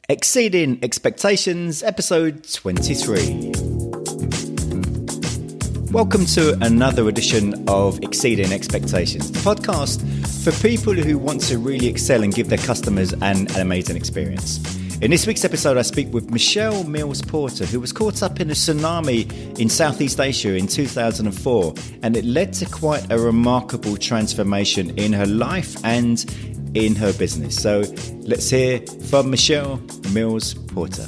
Exceeding Expectations, episode 23. Welcome to another edition of Exceeding Expectations, the podcast for people who want to really excel and give their customers an amazing experience. In this week's episode, I speak with Michelle Mills Porter, who was caught up in a tsunami in Southeast Asia in 2004, and it led to quite a remarkable transformation in her life and in her business. So let's hear from Michelle Mills Porter.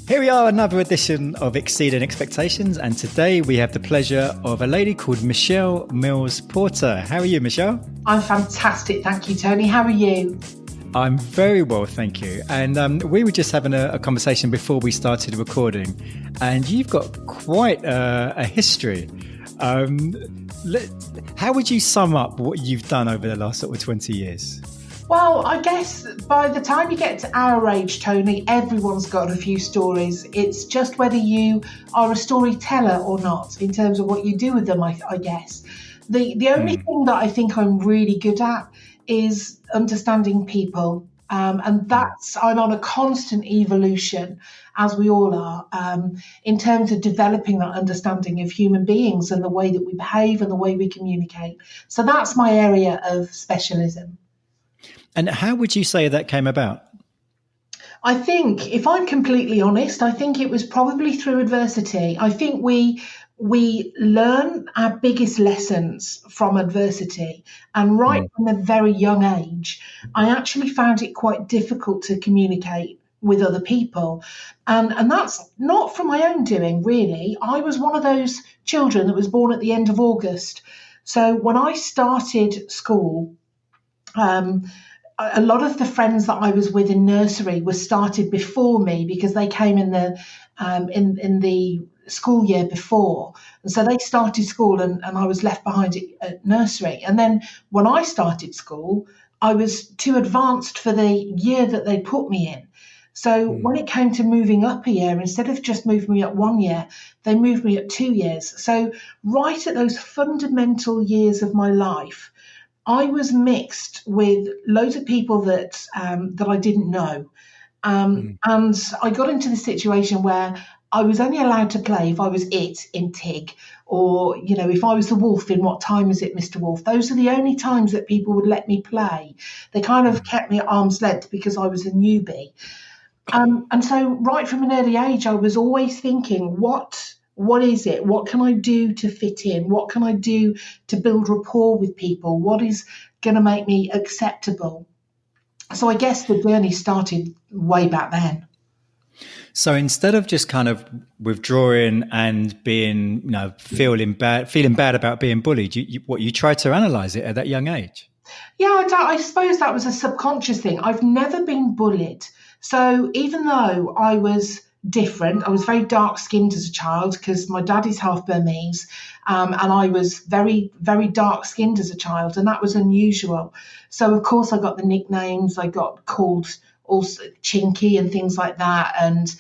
Here we are, another edition of Exceeding Expectations, and today we have the pleasure of a lady called Michelle Mills Porter. How are you, Michelle? I'm fantastic, thank you, Tony. How are you? I'm very well, thank you. And we were just having a conversation before we started recording, and you've got quite a history. How would you sum up what you've done over the last sort of 20 years? Well, I guess by the time you get to our age, Tony, everyone's got a few stories. It's just whether you are a storyteller or not in terms of what you do with them, I guess. The only thing that I think I'm really good at is understanding people. And that's, I'm on a constant evolution, as we all are, in terms of developing that understanding of human beings and the way that we behave and the way we communicate. So that's my area of specialism. And how would you say that came about? I think, if I'm completely honest, I think it was probably through adversity. I think we learn our biggest lessons from adversity. And right from a very young age, I actually found it quite difficult to communicate with other people. And that's not from my own doing, really. I was one of those children that was born at the end of August. So when I started school, a lot of the friends that I was with in nursery were started before me because they came in the school year before. And so they started school and I was left behind at nursery. And then when I started school, I was too advanced for the year that they put me in. So when it came to moving up a year, instead of just moving me up 1 year, they moved me up 2 years. So right at those fundamental years of my life, I was mixed with loads of people that I didn't know. And I got into the situation where I was only allowed to play if I was it in TIG, or, you know, if I was the wolf in What Time Is It, Mr. Wolf. Those are the only times that people would let me play. They kind of kept me at arm's length because I was a newbie. And so right from an early age, I was always thinking, what is it? What can I do to fit in? What can I do to build rapport with people? What is going to make me acceptable? So I guess the journey started way back then. So instead of just kind of withdrawing and being, you know, feeling bad about being bullied, you tried to analyze it at that young age? Yeah, I suppose that was a subconscious thing. I've never been bullied. So even though I was different, I was very dark skinned as a child because my dad is half Burmese, and I was very, very dark skinned as a child, and that was unusual. So of course I got the nicknames. I got called also Chinky and things like that, and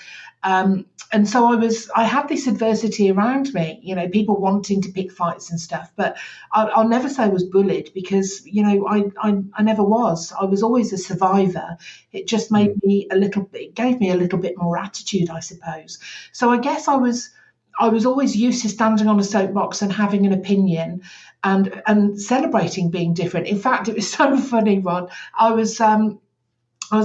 so I had this adversity around me, you know, people wanting to pick fights and stuff, but I'll never say I was bullied because, you know, I never was. I was always a survivor. It just made me it gave me a little bit more attitude, I suppose. So I guess I was always used to standing on a soapbox and having an opinion and celebrating being different. In fact, it was so funny, Ron. I was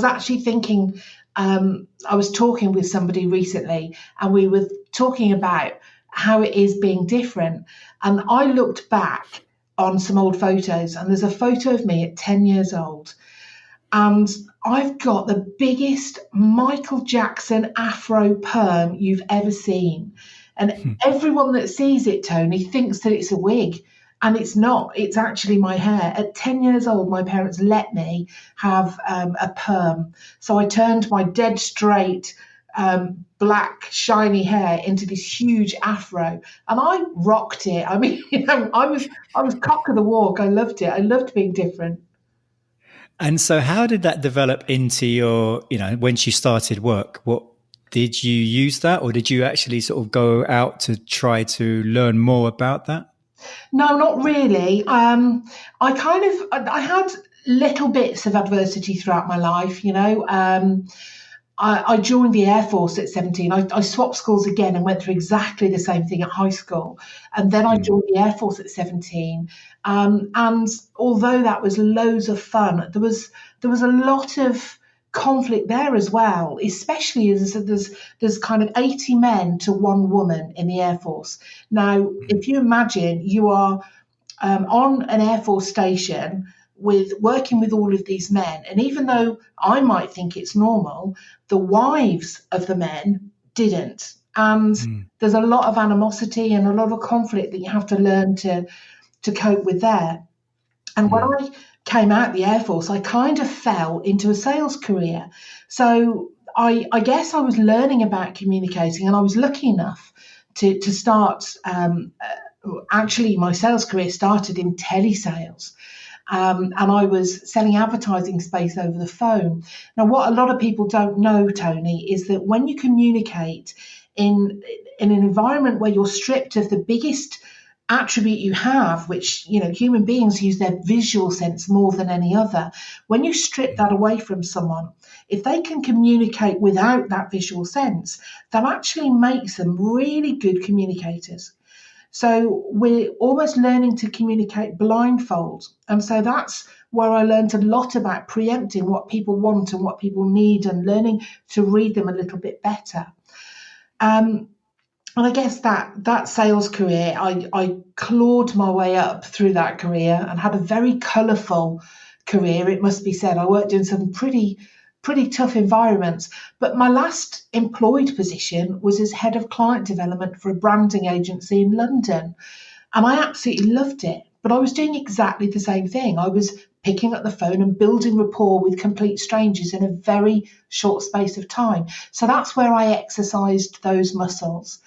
actually thinking, I was talking with somebody recently and we were talking about how it is being different. And I looked back on some old photos and there's a photo of me at 10 years old. And I've got the biggest Michael Jackson afro perm you've ever seen. And everyone that sees it, Tony, thinks that it's a wig. And it's not. It's actually my hair. At 10 years old, my parents let me have a perm. So I turned my dead straight black, shiny hair into this huge afro. And I rocked it. I mean, you know, I was cock of the walk. I loved it. I loved being different. And so how did that develop into your, you know, when you started work? What did you use that, or did you actually sort of go out to try to learn more about that? No, not really. I had little bits of adversity throughout my life, you know. I joined the Air Force at 17. I swapped schools again and went through exactly the same thing at high school. And then I joined the Air Force at 17. And although that was loads of fun, there was a lot of conflict there as well, especially as there's kind of 80 men to one woman in the Air Force. Now, if you imagine you are on an Air Force station working with all of these men, and even though I might think it's normal, the wives of the men didn't. And there's a lot of animosity and a lot of conflict that you have to learn to cope with there. And when I came out of the Air Force, I kind of fell into a sales career. So I guess I was learning about communicating, and I was lucky enough to start. Actually, my sales career started in telesales. And I was selling advertising space over the phone. Now, what a lot of people don't know, Tony, is that when you communicate in an environment where you're stripped of the biggest attribute you have, which, you know, human beings use their visual sense more than any other. When you strip that away from someone, if they can communicate without that visual sense, that actually makes them really good communicators. So we're almost learning to communicate blindfold. And so that's where I learned a lot about preempting what people want and what people need, and learning to read them a little bit better. And I guess that sales career, I clawed my way up through that career and had a very colourful career, it must be said. I worked in some pretty tough environments. But my last employed position was as head of client development for a branding agency in London. And I absolutely loved it. But I was doing exactly the same thing. I was picking up the phone and building rapport with complete strangers in a very short space of time. So that's where I exercised those muscles.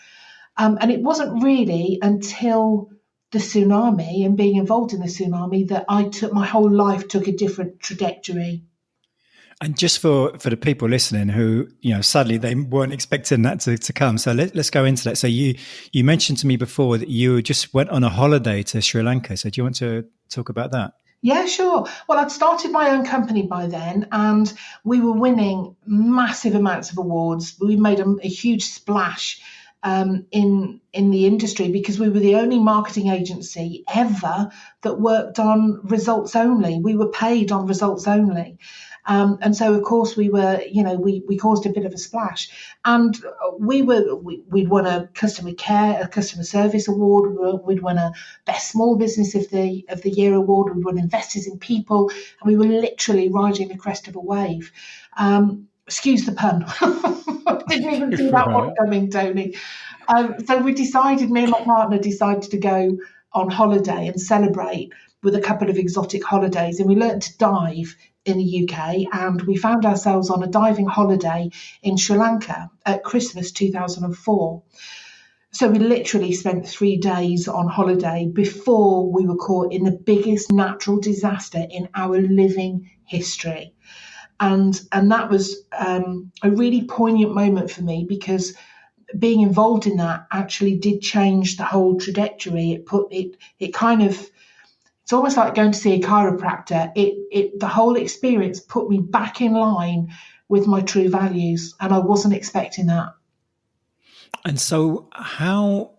And it wasn't really until the tsunami and being involved in the tsunami that my whole life took a different trajectory. And just for the people listening who, you know, sadly they weren't expecting that to come. So let's go into that. So you mentioned to me before that you just went on a holiday to Sri Lanka. So do you want to talk about that? Yeah, sure. Well, I'd started my own company by then, and we were winning massive amounts of awards. We made a huge splash in the industry because we were the only marketing agency ever that worked on results only. We were paid on results only. And so, of course, we were, you know, we caused a bit of a splash, and we'd won a customer service award. We'd won a best small business of the year award. We'd won investors in people, and we were literally riding the crest of a wave. Excuse the pun. Didn't even see that one coming, Tony. So me and my partner decided to go on holiday and celebrate with a couple of exotic holidays, and we learned to dive in the UK, and we found ourselves on a diving holiday in Sri Lanka at Christmas 2004. So we literally spent 3 days on holiday before we were caught in the biggest natural disaster in our living history. And that was a really poignant moment for me, because being involved in that actually did change the whole trajectory. It's almost like going to see a chiropractor. The whole experience put me back in line with my true values, and I wasn't expecting that. And so how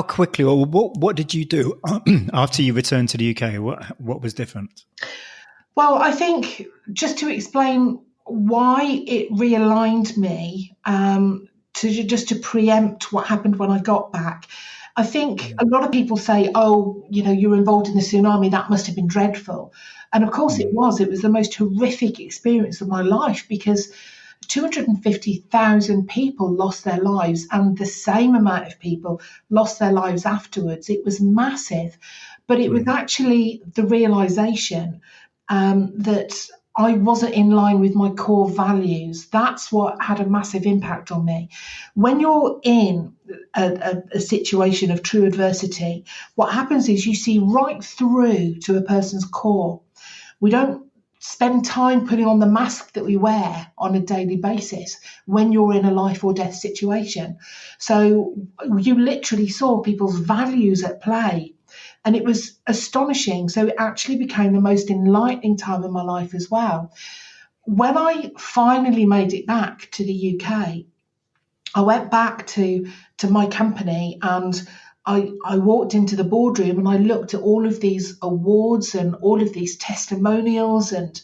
quickly, or what did you do after you returned to the UK? What was different? Well, I think just to explain why it realigned me, to preempt what happened when I got back. I think a lot of people say, oh, you know, you're involved in the tsunami, that must have been dreadful. And of course it was. It was the most horrific experience of my life, because 250,000 people lost their lives, and the same amount of people lost their lives afterwards. It was massive. But it was actually the realization that I wasn't in line with my core values. That's what had a massive impact on me. When you're in a situation of true adversity, what happens is you see right through to a person's core. We don't spend time putting on the mask that we wear on a daily basis when you're in a life or death situation. So you literally saw people's values at play. And it was astonishing. So it actually became the most enlightening time of my life as well. When I finally made it back to the UK, I went back to my company, and I walked into the boardroom and I looked at all of these awards and all of these testimonials and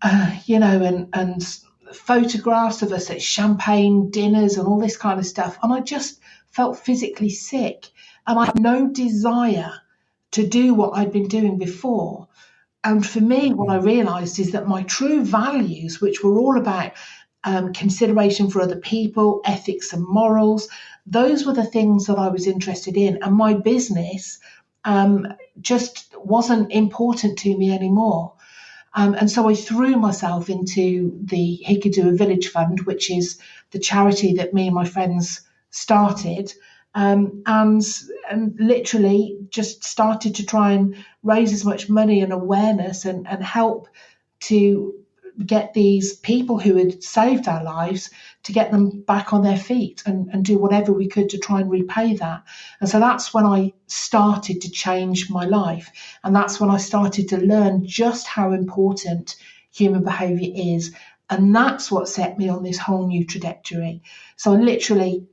and photographs of us at champagne dinners and all this kind of stuff. And I just felt physically sick, and I had no desire to do what I'd been doing before. And for me, what I realized is that my true values, which were all about consideration for other people, ethics and morals, those were the things that I was interested in. And my business just wasn't important to me anymore. And so I threw myself into the Hikkaduwa Village Fund, which is the charity that me and my friends started, and literally just started to try and raise as much money and awareness and help to get these people who had saved our lives, to get them back on their feet and do whatever we could to try and repay that. And so that's when I started to change my life. And that's when I started to learn just how important human behaviour is. And that's what set me on this whole new trajectory. So I literally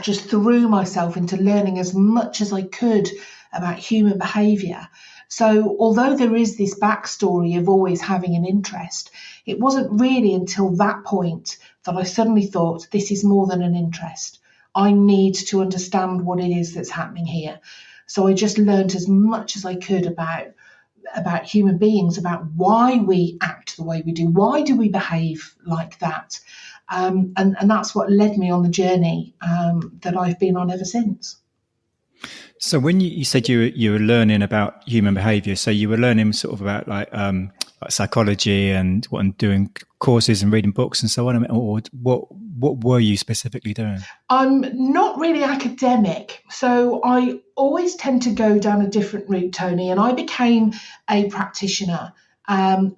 just threw myself into learning as much as I could about human behaviour. So although there is this backstory of always having an interest, it wasn't really until that point that I suddenly thought, this is more than an interest. I need to understand what it is that's happening here. So I just learned as much as I could about human beings, about why we act the way we do. Why do we behave like that? And that's what led me on the journey that I've been on ever since. So when you said you were learning about human behaviour, so you were learning sort of about like psychology and doing courses and reading books and so on, or what were you specifically doing? I'm not really academic, so I always tend to go down a different route, Tony, and I became a practitioner. And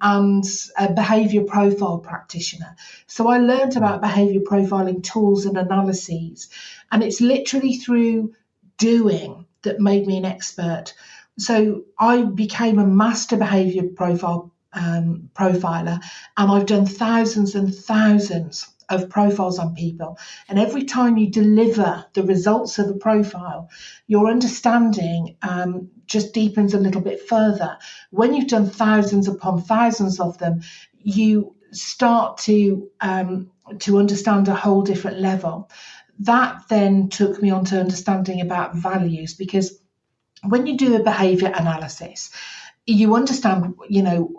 a behaviour profile practitioner. So I learned about behaviour profiling tools and analyses, and it's literally through doing that made me an expert. So I became a master behaviour profiler, and I've done thousands and thousands of profiles on people. And every time you deliver the results of a profile, your understanding just deepens a little bit further. When you've done thousands upon thousands of them, you start to understand a whole different level. That then took me on to understanding about values, because when you do a behaviour analysis, you understand,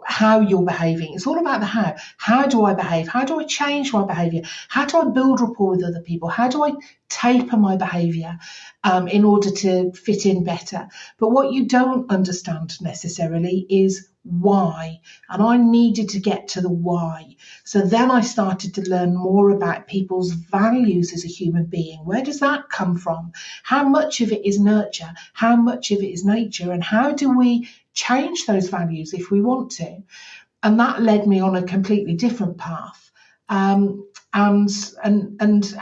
how you're behaving. It's all about the how. How do I behave? How do I change my behaviour? How do I build rapport with other people? How do I taper my behaviour in order to fit in better? But what you don't understand necessarily is why. And I needed to get to the why. So then I started to learn more about people's values as a human being. Where does that come from? How much of it is nurture? How much of it is nature? And how do we change those values if we want to? And that led me on a completely different path. And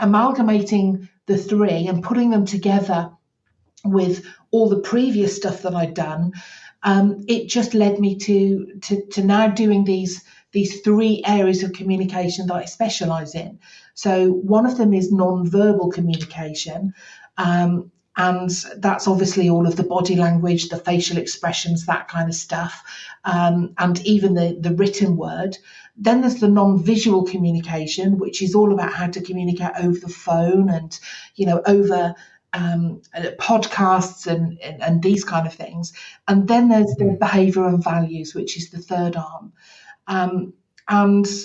amalgamating the three and putting them together with all the previous stuff that I'd done, it just led me to now doing these three areas of communication that I specialise in. So one of them is non-verbal communication, and that's obviously all of the body language, the facial expressions, that kind of stuff, and even the written word. Then there's the non-visual communication, which is all about how to communicate over the phone and, over podcasts and these kind of things. And then there's the behaviour and values, which is the third arm. And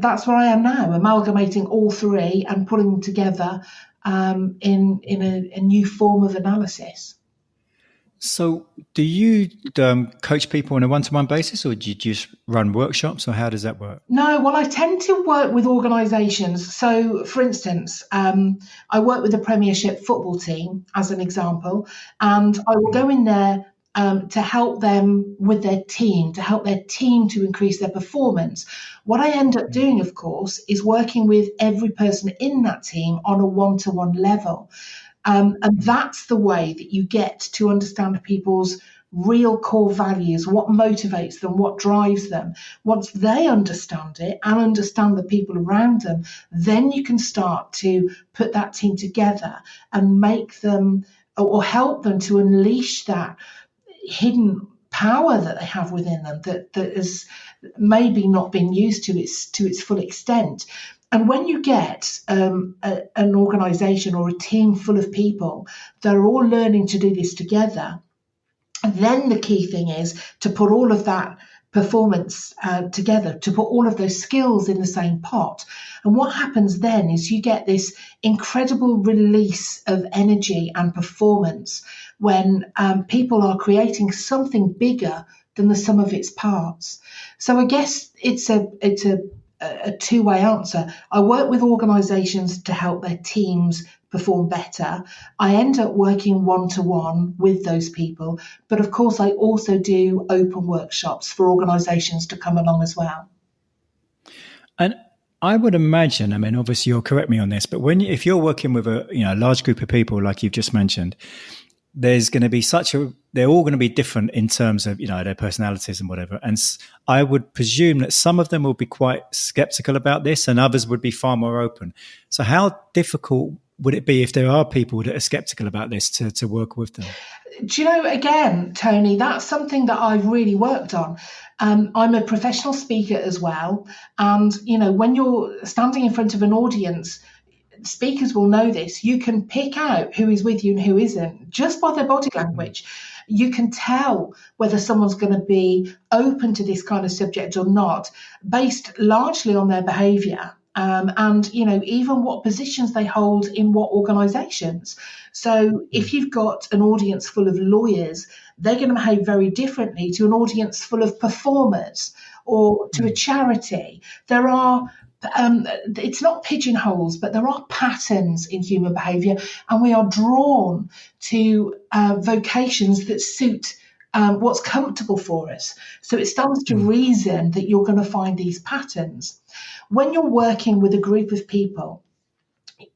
that's where I am now, amalgamating all three and putting them together in a new form of analysis. So do you coach people on a one-to-one basis, or do you just run workshops, or how does that work? No, well, I tend to work with organisations. So, for instance, I work with the Premiership football team, as an example, and I will go in there to help them with their team, to help their team to increase their performance. What I end up doing, of course, is working with every person in that team on a one-to-one level. And that's the way that you get to understand people's real core values, what motivates them, what drives them. Once they understand it and understand the people around them, then you can start to put that team together and make them or help them to unleash that hidden power that they have within them that has maybe not been used to its full extent. And when you get an organisation or a team full of people that are all learning to do this together, then the key thing is to put all of that performance together, to put all of those skills in the same pot. And what happens then is you get this incredible release of energy and performance when people are creating something bigger than the sum of its parts. So I guess it's a two-way answer. I work with organisations to help their teams perform better. I end up working one-to-one with those people. But of course, I also do open workshops for organisations to come along as well. And I would imagine, I mean, obviously you'll correct me on this, but if you're working with a large group of people like you've just mentioned, there's going to be they're all going to be different in terms of, their personalities and whatever. And I would presume that some of them will be quite skeptical about this and others would be far more open. So how difficult would it be if there are people that are skeptical about this to work with them? Do you know, again, Tony, that's something that I've really worked on. I'm a professional speaker as well. And, when you're standing in front of an audience, speakers will know this. You can pick out who is with you and who isn't just by their body language. You can tell whether someone's going to be open to this kind of subject or not, based largely on their behaviour. And, even what positions they hold in what organisations. So if you've got an audience full of lawyers, they're going to behave very differently to an audience full of performers or to a charity. There are it's not pigeonholes, but there are patterns in human behaviour, and we are drawn to vocations that suit what's comfortable for us. So it stands to reason that you're going to find these patterns. When you're working with a group of people,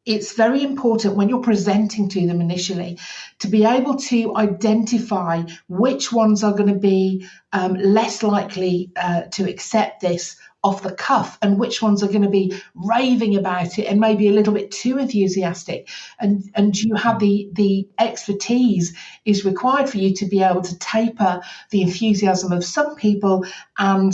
it's very important when you're presenting to them initially to be able to identify which ones are going to be less likely to accept this off the cuff and which ones are going to be raving about it and maybe a little bit too enthusiastic. And you have the expertise is required for you to be able to taper the enthusiasm of some people and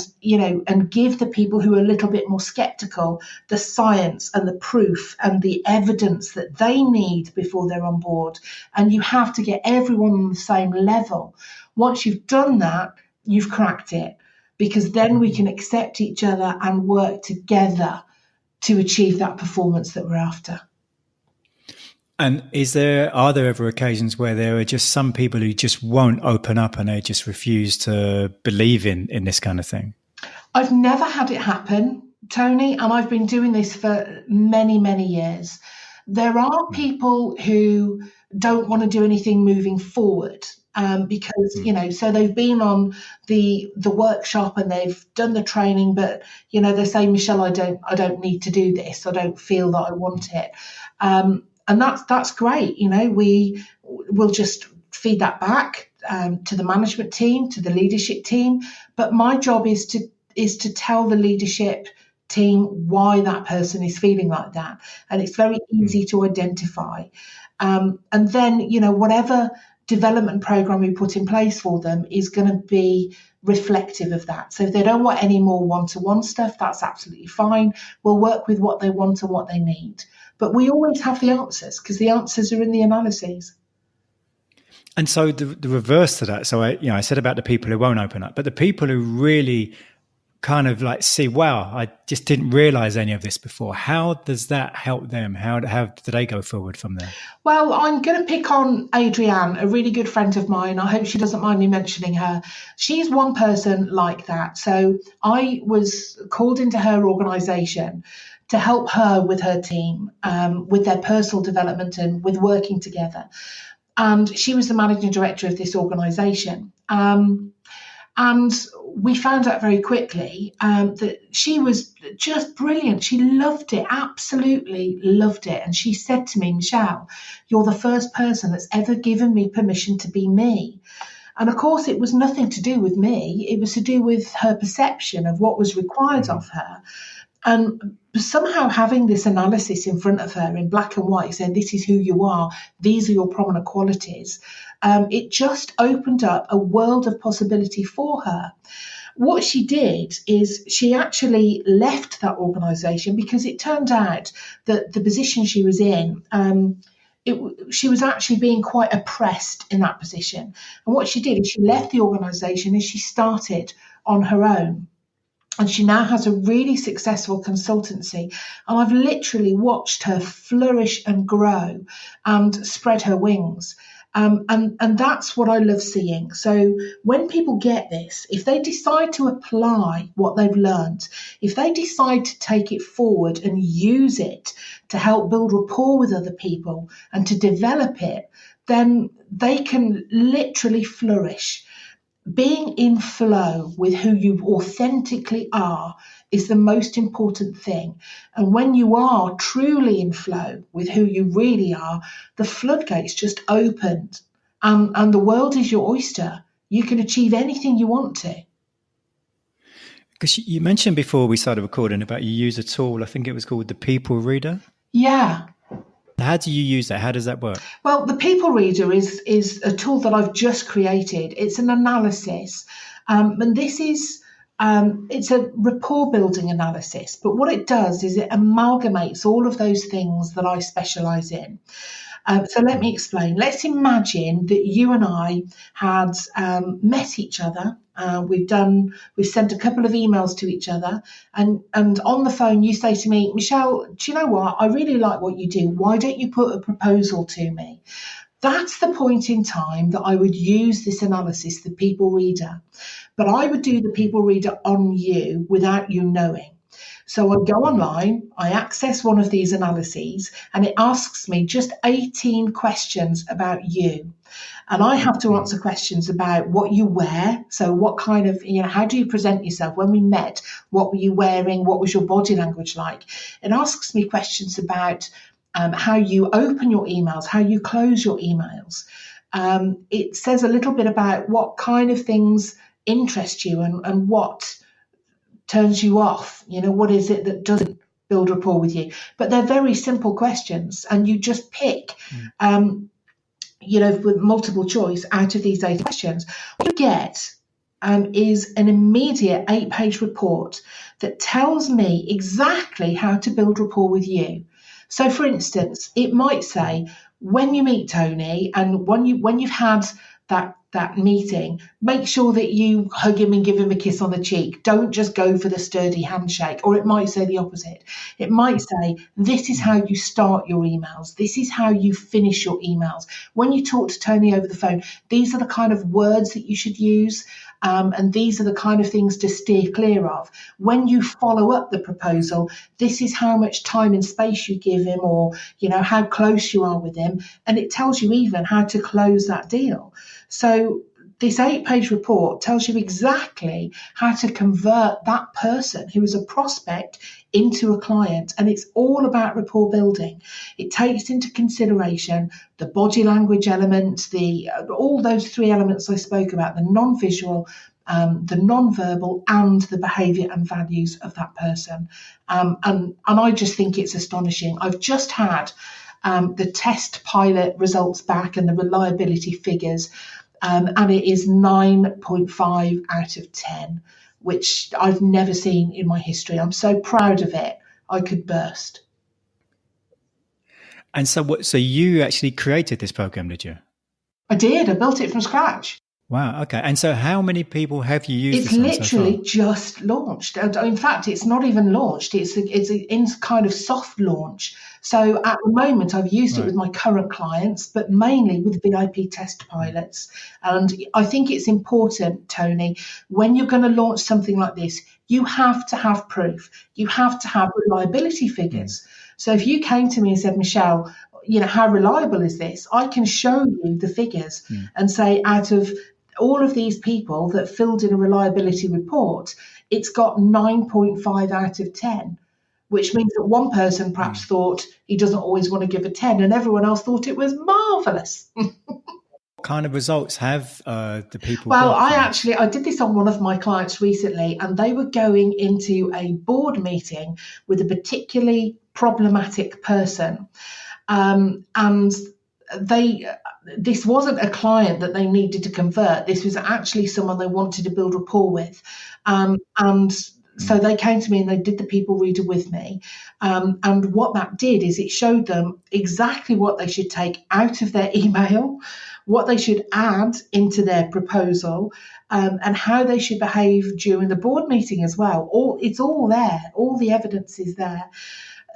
give the people who are a little bit more skeptical the science and the proof and the evidence that they need before they're on board. And you have to get everyone on the same level. Once you've done that, you've cracked it. Because then we can accept each other and work together to achieve that performance that we're after. And are there ever occasions where there are just some people who just won't open up and they just refuse to believe in this kind of thing? I've never had it happen, Tony, and I've been doing this for many, many years. There are people who don't want to do anything moving forward. Because, so they've been on the workshop and they've done the training, but, they say, Michelle, I don't need to do this. I don't feel that I want it. And that's great. We will just feed that back to the management team, to the leadership team. But my job is to tell the leadership team why that person is feeling like that. And it's very easy to identify. And then, whatever development program we put in place for them is going to be reflective of that. So if they don't want any more one-to-one stuff, that's absolutely fine. We'll work with what they want and what they need. But we always have the answers because the answers are in the analyses. And so the reverse to that, so I said about the people who won't open up, but the people who really kind of like see, wow, I just didn't realize any of this before. How does that help them? How do they go forward from there? Well, I'm going to pick on Adrienne, a really good friend of mine. I hope she doesn't mind me mentioning her. She's one person like that. So I was called into her organisation to help her with her team, with their personal development and with working together. And she was the managing director of this organisation. And we found out very quickly that she was just brilliant. She loved it, absolutely loved it. And she said to me, Michelle, you're the first person that's ever given me permission to be me. And of course, it was nothing to do with me. It was to do with her perception of what was required of her. And somehow having this analysis in front of her in black and white, saying this is who you are, these are your prominent qualities, it just opened up a world of possibility for her. What she did is she actually left that organisation because it turned out that the position she was in, she was actually being quite oppressed in that position. And what she did is she left the organisation and she started on her own. And she now has a really successful consultancy. And I've literally watched her flourish and grow and spread her wings. And that's what I love seeing. So when people get this, if they decide to apply what they've learned, if they decide to take it forward and use it to help build rapport with other people and to develop it, then they can literally flourish. Being in flow with who you authentically are is the most important thing. And when you are truly in flow with who you really are, the floodgates just opened and the world is your oyster. You can achieve anything you want to. Because you mentioned before we started recording about you use a tool, I think it was called the People Reader. Yeah. How do you use that? How does that work? Well, the People Reader is a tool that I've just created. It's an analysis. And this is, it's a rapport building analysis. But what it does is it amalgamates all of those things that I specialise in. So let me explain. Let's imagine that you and I had met each other. We've sent a couple of emails to each other, and on the phone you say to me, Michelle, do you know what? I really like what you do. Why don't you put a proposal to me? That's the point in time that I would use this analysis, the People Reader. But I would do the People Reader on you without you knowing. So I go online, I access one of these analyses, and it asks me just 18 questions about you. And I have to answer questions about what you wear. So what kind of, how do you present yourself? When we met, what were you wearing? What was your body language like? It asks me questions about how you open your emails, how you close your emails. It says a little bit about what kind of things interest you and what turns you off. What is it that doesn't build rapport with you? But they're very simple questions, and you just pick, with multiple choice out of these 8 questions. What you get is an immediate 8-page report that tells me exactly how to build rapport with you. So, for instance, it might say, when you meet Tony and when you've had that meeting, make sure that you hug him and give him a kiss on the cheek. Don't just go for the sturdy handshake. Or it might say the opposite. It might say, this is how you start your emails. This is how you finish your emails. When you talk to Tony over the phone, these are the kind of words that you should use. And these are the kind of things to steer clear of. When you follow up the proposal, this is how much time and space you give him, or, how close you are with him. And it tells you even how to close that deal. So this 8-page report tells you exactly how to convert that person who is a prospect into a client. And it's all about rapport building. It takes into consideration the body language element, all those 3 elements I spoke about, the non-visual, the non-verbal, and the behaviour and values of that person. And I just think it's astonishing. I've just had the test pilot results back and the reliability figures. And it is 9.5 out of 10, which I've never seen in my history. I'm so proud of it. I could burst. And so you actually created this program, did you? I did. I built it from scratch. Wow. Okay. And so how many people have you used this on so far? It's literally just launched. In fact, it's not even launched. It's in kind of soft launch. So at the moment, I've used it with my current clients, but mainly with VIP test pilots. And I think it's important, Tony, when you're going to launch something like this, you have to have proof. You have to have reliability figures. So if you came to me and said, Michelle, how reliable is this? I can show you the figures and say, out of all of these people that filled in a reliability report, it's got 9.5 out of 10, which means that one person perhaps thought he doesn't always want to give a 10 and everyone else thought it was marvellous. What kind of results have the people Well, got I did this on one of my clients recently, and they were going into a board meeting with a particularly problematic person. And this wasn't a client that they needed to convert. This was actually someone they wanted to build rapport with. And so they came to me and they did the people reader with me. And what that did is it showed them exactly what they should take out of their email, what they should add into their proposal, and how they should behave during the board meeting as well. It's all there. All the evidence is there.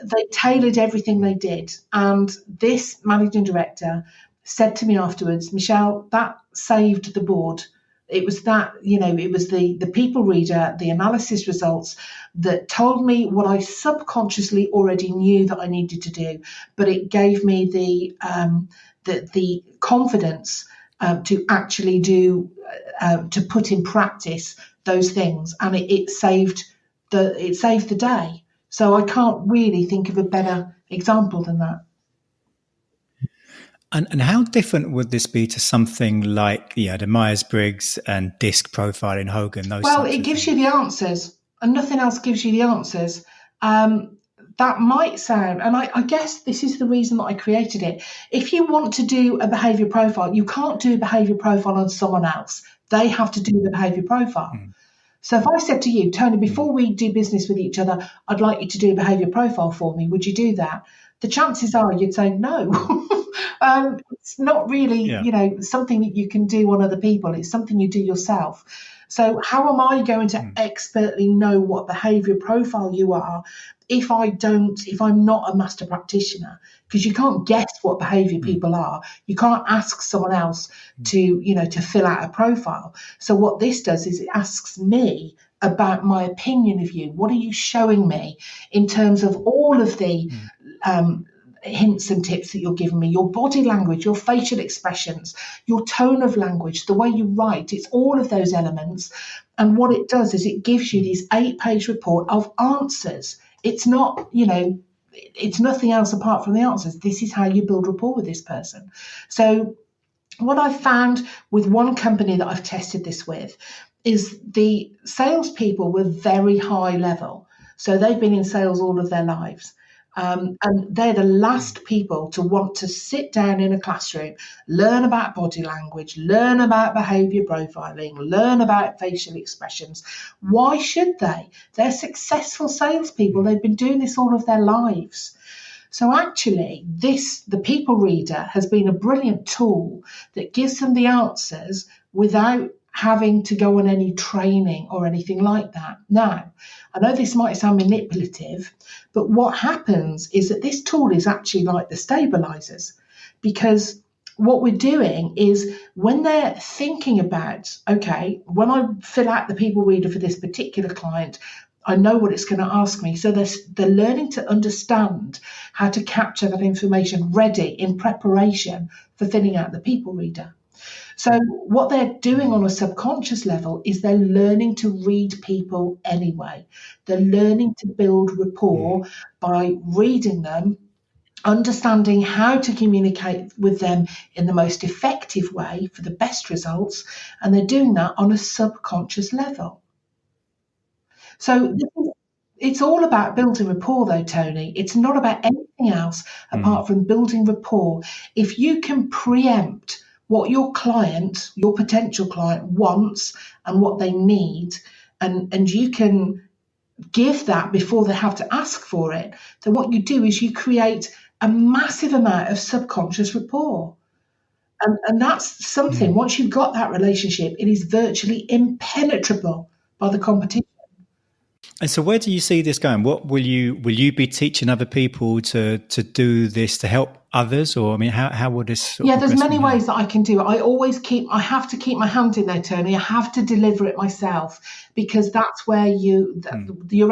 They tailored everything they did. And this managing director said to me afterwards, Michelle, that saved the board. It was that, it was the people reader, the analysis results that told me what I subconsciously already knew that I needed to do, but it gave me the confidence to actually do, to put in practice those things, and it saved the day. So I can't really think of a better example than that. And how different would this be to something like the Myers-Briggs and DISC profiling, Hogan? Well, it gives you the answers, and nothing else gives you the answers. That might sound, and I guess this is the reason that I created it. If you want to do a behaviour profile, you can't do a behaviour profile on someone else. They have to do the behaviour profile. So if I said to you, Tony, before we do business with each other, I'd like you to do a behaviour profile for me. Would you do that? The chances are you'd say no. It's not really, something that you can do on other people. It's something you do yourself. So how am I going to expertly know what behaviour profile you are if I'm not a master practitioner? Because you can't guess what behaviour people are. You can't ask someone else to fill out a profile. So what this does is it asks me about my opinion of you. What are you showing me in terms of all of the hints and tips that you're giving me, your body language, your facial expressions, your tone of language, the way you write, it's all of those elements. And what it does is it gives you this 8-page report of answers. It's not, it's nothing else apart from the answers. This is how you build rapport with this person. So what I've found with one company that I've tested this with is the salespeople were very high level. So they've been in sales all of their lives. And they're the last people to want to sit down in a classroom, learn about body language, learn about behaviour profiling, learn about facial expressions. Why should they? They're successful salespeople. They've been doing this all of their lives. So actually, the people reader has been a brilliant tool that gives them the answers without having to go on any training or anything like that. Now, I know this might sound manipulative, but what happens is that this tool is actually like the stabilizers, because what we're doing is when they're thinking about, okay, when I fill out the people reader for this particular client, I know what it's going to ask me. So they're learning to understand how to capture that information ready in preparation for filling out the people reader. So what they're doing on a subconscious level is they're learning to read people anyway. They're learning to build rapport by reading them, understanding how to communicate with them in the most effective way for the best results, and they're doing that on a subconscious level. So it's all about building rapport though, Tony. It's not about anything else apart from building rapport. If you can preempt what your client, your potential client wants and what they need, and you can give that before they have to ask for it, then what you do is you create a massive amount of subconscious rapport. And that's something, once you've got that relationship, it is virtually impenetrable by the competition. And so where do you see this going? What will you be teaching other people to do this to help others? Or, I mean, how would this there's many ways that I can do it. I have to keep my hand in there, Tony. I have to deliver it myself, because that's where you're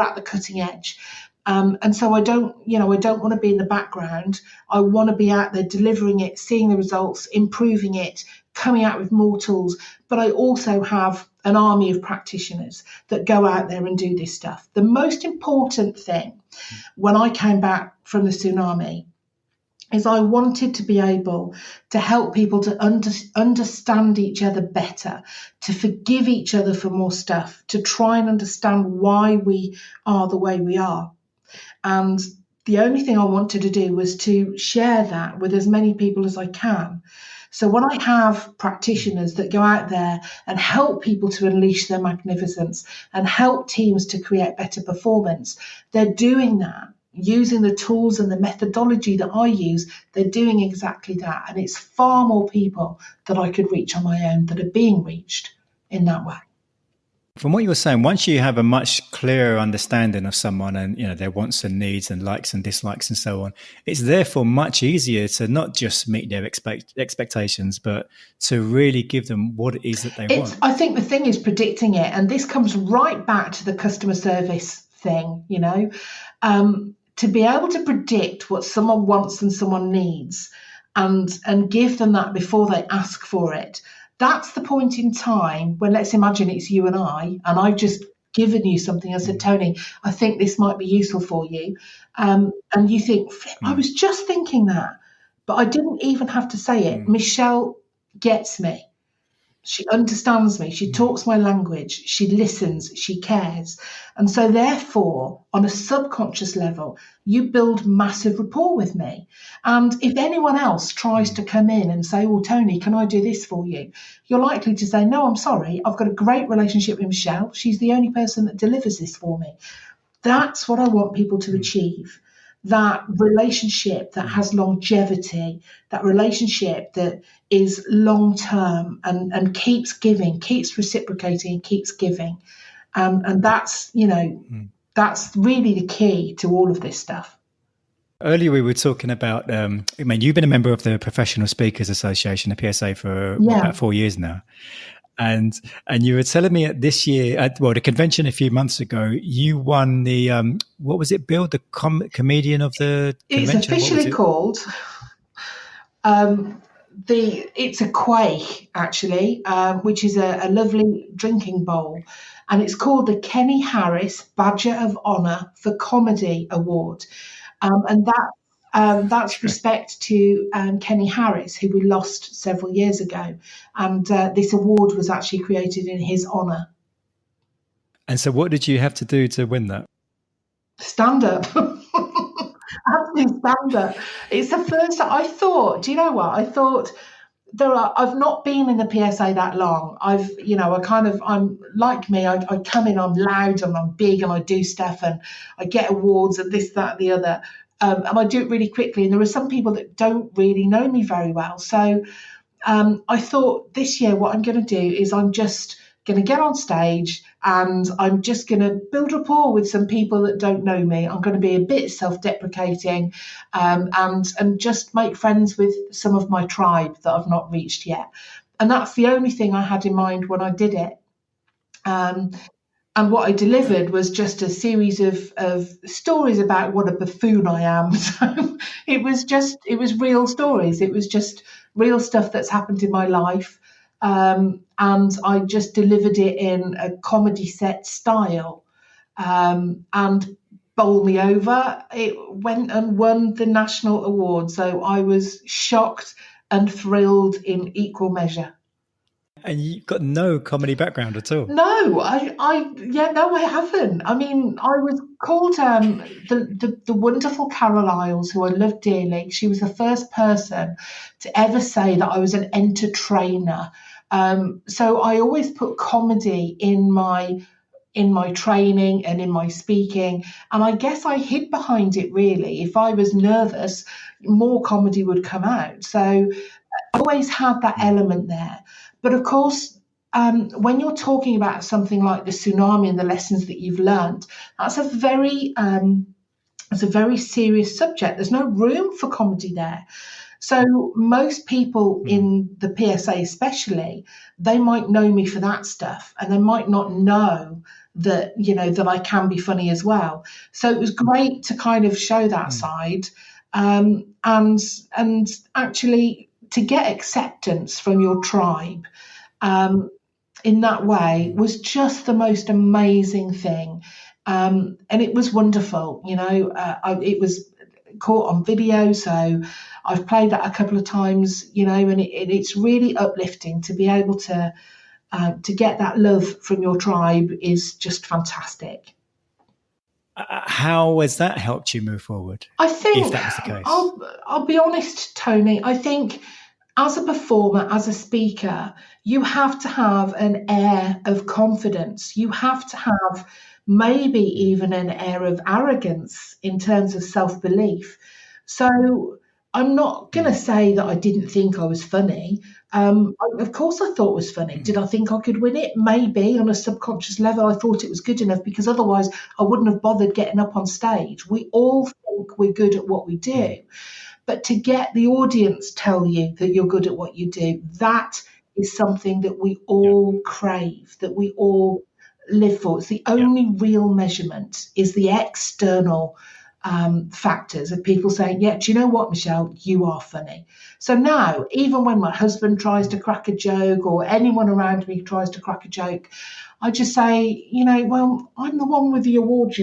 at the cutting edge. And so I don't want to be in the background. I want to be out there delivering it, seeing the results, improving it, coming out with more tools, but I also have an army of practitioners that go out there and do this stuff. The most important thing when I came back from the tsunami is I wanted to be able to help people to understand each other better, to forgive each other for more stuff, to try and understand why we are the way we are. And the only thing I wanted to do was to share that with as many people as I can. So when I have practitioners that go out there and help people to unleash their magnificence and help teams to create better performance, they're doing that using the tools and the methodology that I use. They're doing exactly that. And it's far more people that I could reach on my own that are being reached in that way. From what you were saying, once you have a much clearer understanding of someone and, you know, their wants and needs and likes and dislikes and so on, it's therefore much easier to not just meet their expectations, but to really give them what it is that they want. I think the thing is predicting it. And this comes right back to the customer service thing, you know, to be able to predict what someone wants and someone needs and give them that before they ask for it. That's the point in time when, let's imagine it's you and I've just given you something. I said, Tony, I think this might be useful for you. And you think, I was just thinking that, but I didn't even have to say it. Michelle gets me. She understands me. She talks my language. She listens. She cares. And so therefore, on a subconscious level, you build massive rapport with me. And if anyone else tries to come in and say, well, Tony, can I do this for you? You're likely to say, no, I'm sorry. I've got a great relationship with Michelle. She's the only person that delivers this for me. That's what I want people to achieve. That relationship that has longevity, that relationship that is long-term and keeps giving, keeps reciprocating, keeps giving. And that's, you know, that's really the key to all of this stuff. Earlier we were talking about, you've been a member of the Professional Speakers Association, the PSA, for about 4 years now. And you were telling me this year, at the convention a few months ago, you won the, what was it, Bill, the comedian of the convention? It's officially called, it's a Quay, actually, which is a lovely drinking bowl. And it's called the Kenny Harris Badger of Honour for Comedy Award. And that's respect to Kenny Harris, who we lost several years ago. And this award was actually created in his honour. And so what did you have to do to win that? Stand up. Absolutely stand up. It's the first time I thought, do you know what? I thought I've not been in the PSA that long. I'm like me, I come in, I'm loud and I'm big and I do stuff and I get awards and this, that, the other. And I do it really quickly. And there are some people that don't really know me very well. So I thought this year what I'm going to do is I'm just going to get on stage and I'm just going to build rapport with some people that don't know me. I'm going to be a bit self-deprecating and just make friends with some of my tribe that I've not reached yet. And that's the only thing I had in mind when I did it. And what I delivered was just a series of stories about what a buffoon I am. So it was real stories. It was just real stuff that's happened in my life. And I just delivered it in a comedy set style. And bowl me over, it went and won the national award. So I was shocked and thrilled in equal measure. And you've got no comedy background at all? No, I haven't. I mean, I was called the wonderful Carol Isles, who I love dearly. She was the first person to ever say that I was an entertainer. So I always put comedy in my training and in my speaking. And I guess I hid behind it, really. If I was nervous, more comedy would come out. So I always had that element there. But of course, when you're talking about something like the tsunami and the lessons that you've learned, that's a very serious subject. There's no room for comedy there. So most people in the PSA especially, they might know me for that stuff and they might not know that, you know, that I can be funny as well. So it was great to kind of show that side and actually to get acceptance from your tribe in that way was just the most amazing thing. And it was wonderful. It was caught on video, so I've played that a couple of times, and it's really uplifting to be able to get that love from your tribe is just fantastic. How has that helped you move forward? I think, if that was the case, I'll be honest, Tony, I think as a performer, as a speaker, you have to have an air of confidence. You have to have maybe even an air of arrogance in terms of self-belief. So I'm not going to say that I didn't think I was funny. Of course I thought it was funny. Did I think I could win it? Maybe on a subconscious level I thought it was good enough, because otherwise I wouldn't have bothered getting up on stage. We all think we're good at what we do. But to get the audience tell you that you're good at what you do, that is something that we all crave, that we all live for. It's the only real measurement is the external factors of people saying, yeah, do you know what, Michelle, you are funny. So now, even when my husband tries to crack a joke or anyone around me tries to crack a joke, I just say, well, I'm the one with the award,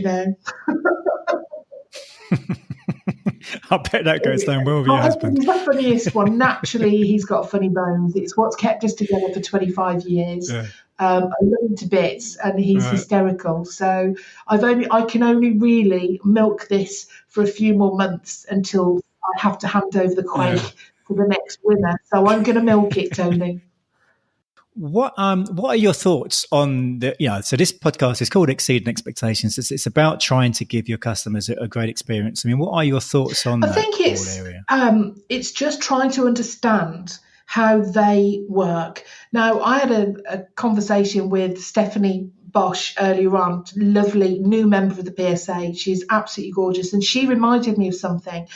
I bet that goes down well with your husband. He's the funniest one. Naturally, he's got funny bones. It's what's kept us together for 25 years. Yeah. I love him to bits, and he's hysterical. So I can only really milk this for a few more months until I have to hand over the quake for the next winner. So I'm going to milk it, Tony. What are your thoughts on the, so this podcast is called Exceeding Expectations. It's about trying to give your customers a great experience. I mean, what are your thoughts on that whole area? It's just trying to understand how they work. Now, I had a conversation with Stephanie Bosch earlier on, lovely new member of the PSA. She's absolutely gorgeous. And she reminded me of something.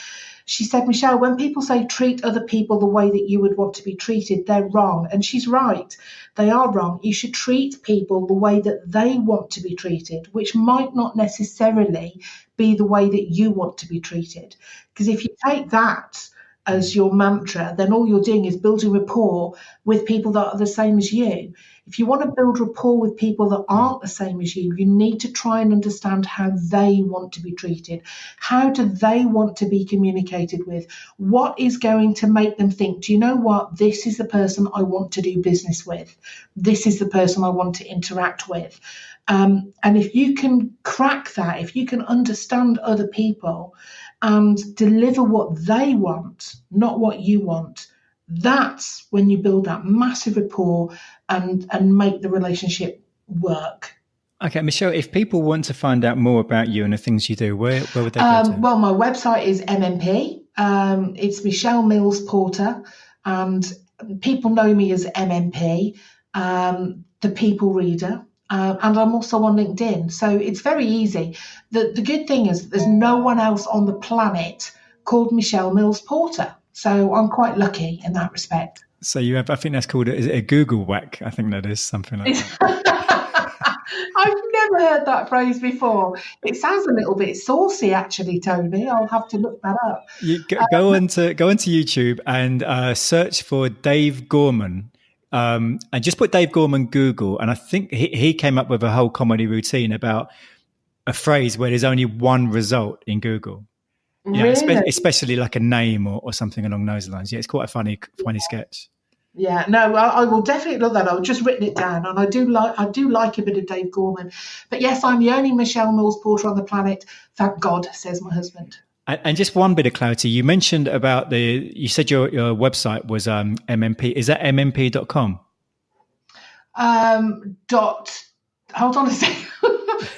She said, Michelle, when people say treat other people the way that you would want to be treated, they're wrong. And she's right. They are wrong. You should treat people the way that they want to be treated, which might not necessarily be the way that you want to be treated. Because if you take that as your mantra, then all you're doing is building rapport with people that are the same as you. If you want to build rapport with people that aren't the same as you need to try and understand how they want to be treated. How do they want to be communicated with? What is going to make them think, do you know what? This is the person I want to do business with. This is the person I want to interact with. And if you can crack that, if you can understand other people and deliver what they want, not what you want, that's when you build that massive rapport and make the relationship work. Okay, Michelle, if people want to find out more about you and the things you do, where would they go to? Well, my website is MMP. It's Michelle Mills Porter, and people know me as MMP, the People Reader. And I'm also on LinkedIn. So it's very easy. The good thing is there's no one else on the planet called Michelle Mills Porter. So I'm quite lucky in that respect. So you have, I think that's called a Google whack. I think that is something like that. I've never heard that phrase before. It sounds a little bit saucy, actually, Tony. I'll have to look that up. You go onto YouTube and search for Dave Gorman. And just put Dave Gorman Google, and I think he came up with a whole comedy routine about a phrase where there's only one result in Google. Really? Especially like a name or something along those lines. Yeah, it's quite a funny sketch. Yeah, no, I will definitely love that. I've just written it down, and I do like a bit of Dave Gorman. But yes, I'm the only Michelle Mills Porter on the planet. Thank God, says my husband. And just one bit of clarity, you mentioned about you said your website was MMP. Is that mmp.com? Hold on a second.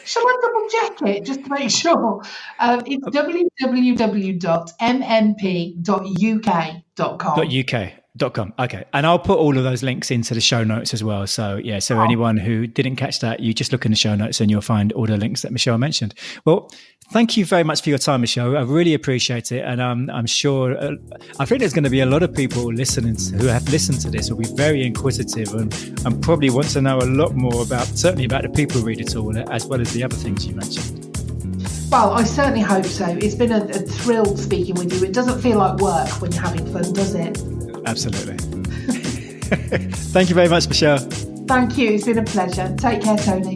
Shall I double check it just to make sure? It's www.mmp.uk.com. Okay. And I'll put all of those links into the show notes as well. So anyone who didn't catch that, you just look in the show notes and you'll find all the links that Michelle mentioned. Well, thank you very much for your time, Michelle. I really appreciate it. And I'm sure, I think there's going to be a lot of people listening who have listened to this will be very inquisitive and probably want to know a lot more certainly about the People Reader tool, as well as the other things you mentioned. Well, I certainly hope so. It's been a thrill speaking with you. It doesn't feel like work when you're having fun, does it? Absolutely. Thank you very much, Michelle. Thank you. It's been a pleasure. Take care, Tony.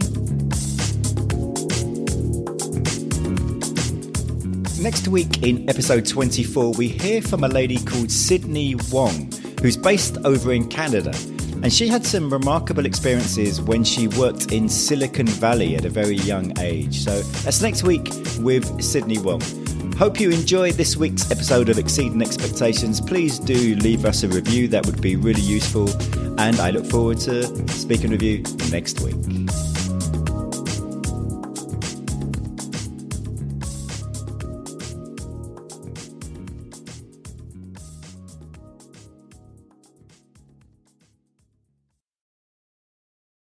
Next week in episode 24, we hear from a lady called Sydney Wong, who's based over in Canada. And she had some remarkable experiences when she worked in Silicon Valley at a very young age. So that's next week with Sydney Wong. Hope you enjoyed this week's episode of Exceeding Expectations. Please do leave us a review. That would be really useful. And I look forward to speaking with you next week.